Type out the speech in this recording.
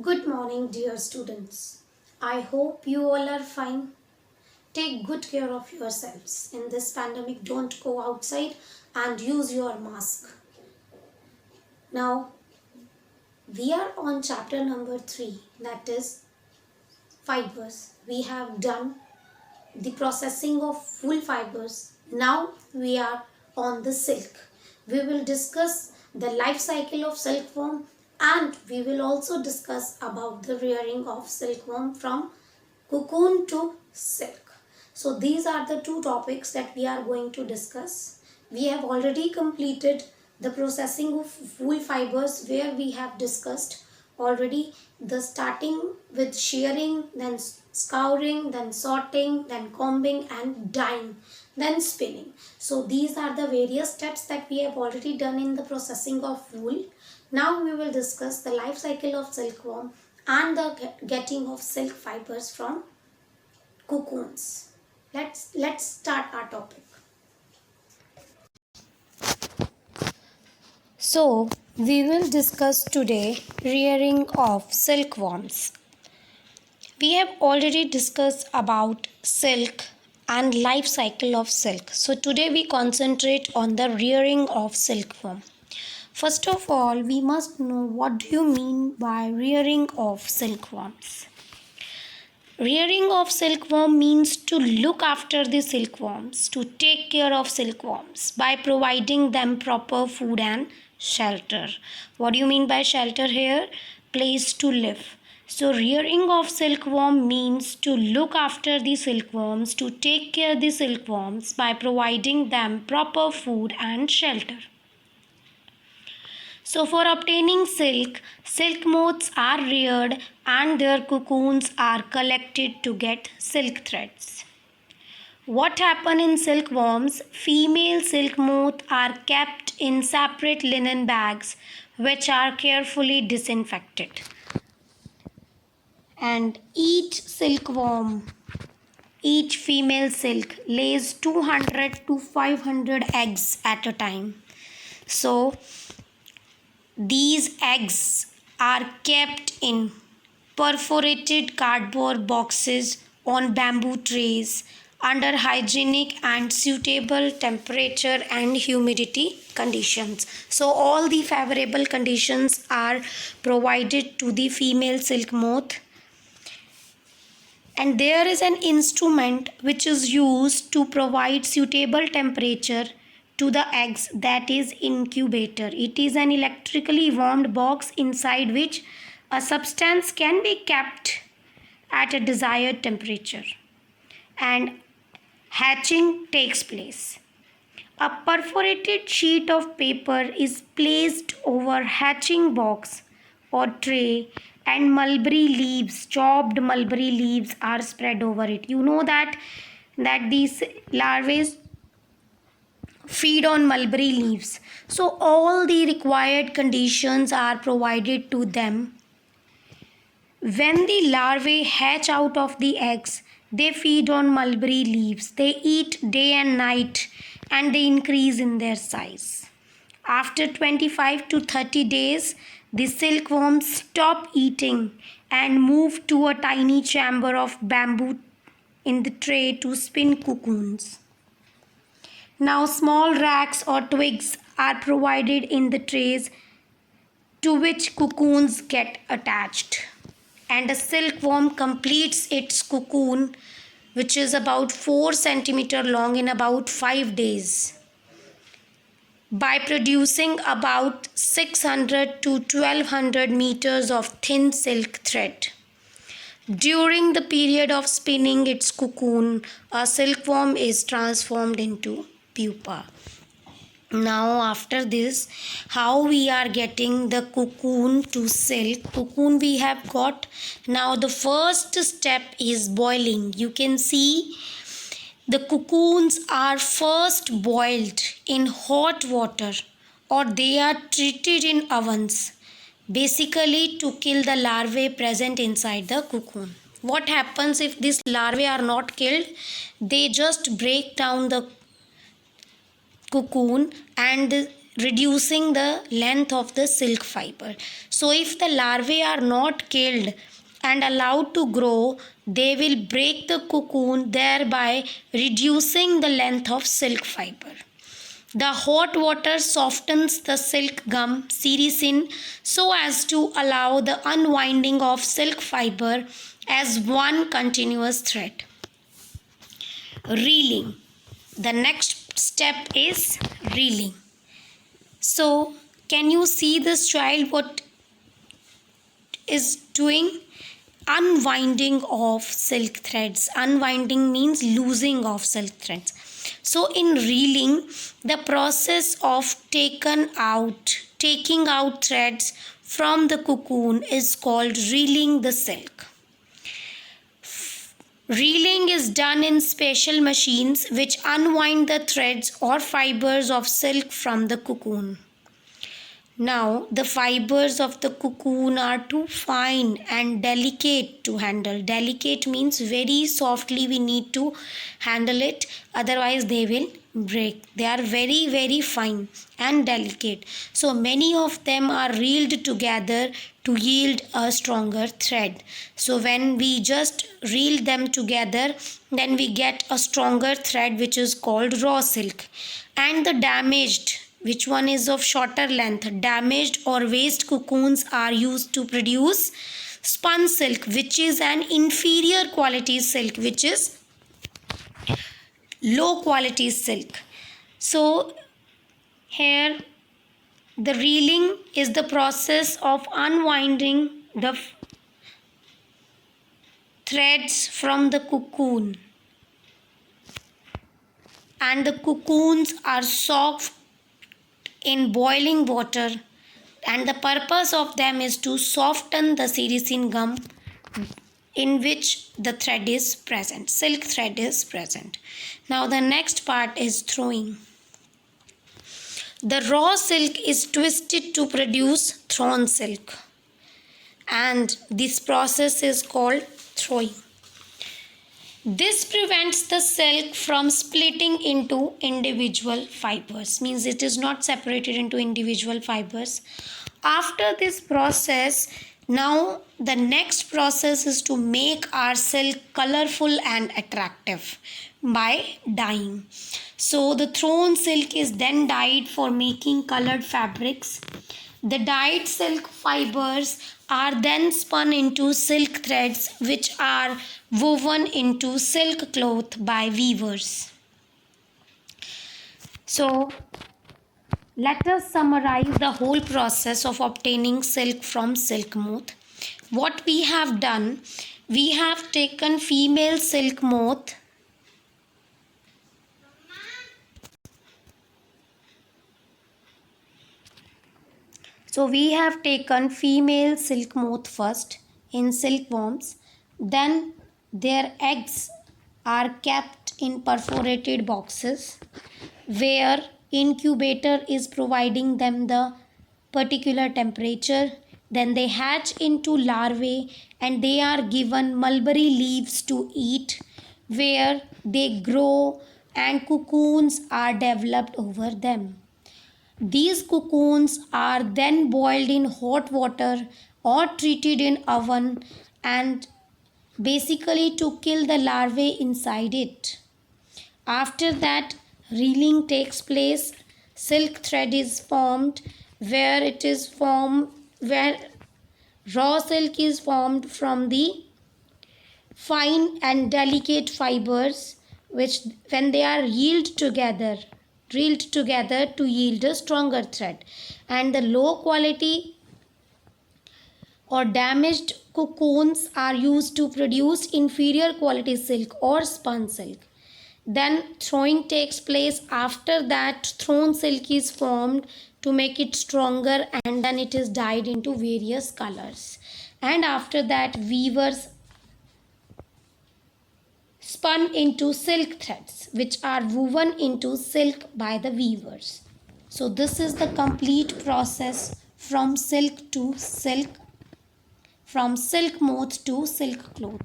Good morning, dear students. I hope you all are fine. Take good care of yourselves. In this pandemic, don't go outside and use your mask. Now, we are on chapter number 3, that is fibers. We have done the processing of wool fibers. Now, we are on the silk. We will discuss the life cycle of silkworm and we will also discuss about the rearing of silkworm from cocoon to silk. So these are the two topics that we are going to discuss. We have already completed the processing of wool fibers where we have discussed already the starting with shearing, then scouring, then sorting, then combing and dyeing, then spinning. So these are the various steps that we have already done in the processing of wool. Now we will discuss the life cycle of silkworm and the getting of silk fibers from cocoons. Let's start our topic. So we will discuss today rearing of silkworms. We have already discussed about silk and life cycle of silk. So today we concentrate on the rearing of silkworm. First of all, we must know what do you mean by rearing of silkworms. Rearing of silkworm means to look after the silkworms, to take care of silkworms by providing them proper food and shelter. What do you mean by shelter here? Place to live. So rearing of silkworm means to look after the silkworms, to take care of the silkworms by providing them proper food and shelter. So for obtaining silk, silk moths are reared and their cocoons are collected to get silk threads. What happens in silkworms? Female silk moths are kept in separate linen bags which are carefully disinfected. And each silkworm, each female silk lays 200 to 500 eggs at a time. So these eggs are kept in perforated cardboard boxes on bamboo trays under hygienic and suitable temperature and humidity conditions. So all the favorable conditions are provided to the female silk moth. And there is an instrument which is used to provide suitable temperature to the eggs, that is incubator. It is an electrically warmed box inside which a substance can be kept at a desired temperature and hatching takes place. A perforated sheet of paper is placed over hatching box or tray and mulberry leaves, chopped mulberry leaves are spread over it. You know that these larvae feed on mulberry leaves. So all the required conditions are provided to them. When the larvae hatch out of the eggs, they feed on mulberry leaves. They eat day and night and they increase in their size. After 25 to 30 days, the silkworms stop eating and move to a tiny chamber of bamboo in the tray to spin cocoons. Now small racks or twigs are provided in the trays to which cocoons get attached. And a silkworm completes its cocoon, which is about 4 centimeter long, in about 5 days by producing about 600 to 1200 meters of thin silk thread. During the period of spinning its cocoon, a silkworm is transformed into pupa. Now after this, how we are getting the cocoon to silk? Cocoon we have got. Now the first step is boiling. You can see the cocoons are first boiled in hot water or they are treated in ovens, basically to kill the larvae present inside the cocoon. What happens if these larvae are not killed? They just break down the cocoon and reducing the length of the silk fiber. So if the larvae are not killed and allowed to grow, they will break the cocoon, thereby reducing the length of silk fiber. The hot water softens the silk gum sericin so as to allow the unwinding of silk fiber as one continuous thread. Reeling. The next step is reeling. So, can you see this child what is doing? Unwinding of silk threads. Unwinding means losing of silk threads. So in reeling, the process of taking out threads from the cocoon is called reeling the silk. Reeling is done in special machines which unwind the threads or fibers of silk from the cocoon. Now, the fibers of the cocoon are too fine and delicate to handle. Delicate means very softly we need to handle it, otherwise they will break. They are very, very fine and delicate. So, many of them are reeled together to yield a stronger thread. So, when we just reel them together, then we get a stronger thread which is called raw silk. And the damaged, which one is of shorter length, damaged or waste cocoons are used to produce spun silk, which is an inferior quality silk, which is low quality silk. So here the reeling is the process of unwinding the threads from the cocoon, and the cocoons are soaked in boiling water, and the purpose of them is to soften the sericin gum in which the thread is present, silk thread is present. Now the next part is throwing. The raw silk is twisted to produce thrown silk, and this process is called throwing. This prevents the silk from splitting into individual fibers, means it is not separated into individual fibers. After this process, now the next process is to make our silk colorful and attractive by dyeing. So the thrown silk is then dyed for making colored fabrics. The dyed silk fibers are then spun into silk threads which are woven into silk cloth by weavers. So let us summarize the whole process of obtaining silk from silk moth. What we have done, we have taken female silk moth . So we have taken female silk moth first in silkworms, then their eggs are kept in perforated boxes where incubator is providing them the particular temperature. Then they hatch into larvae and they are given mulberry leaves to eat, where they grow and cocoons are developed over them. These cocoons are then boiled in hot water or treated in oven, and basically to kill the larvae inside it. After that, reeling takes place. Silk thread is formed where raw silk is formed from the fine and delicate fibers, which when they are reeled together to yield a stronger thread, and the low quality or damaged cocoons are used to produce inferior quality silk or spun silk. Then throwing takes place. After that, thrown silk is formed to make it stronger, and then it is dyed into various colors. And after that, weavers spun into silk threads which are woven into silk by the weavers. So this is the complete process from silk moth to silk cloth.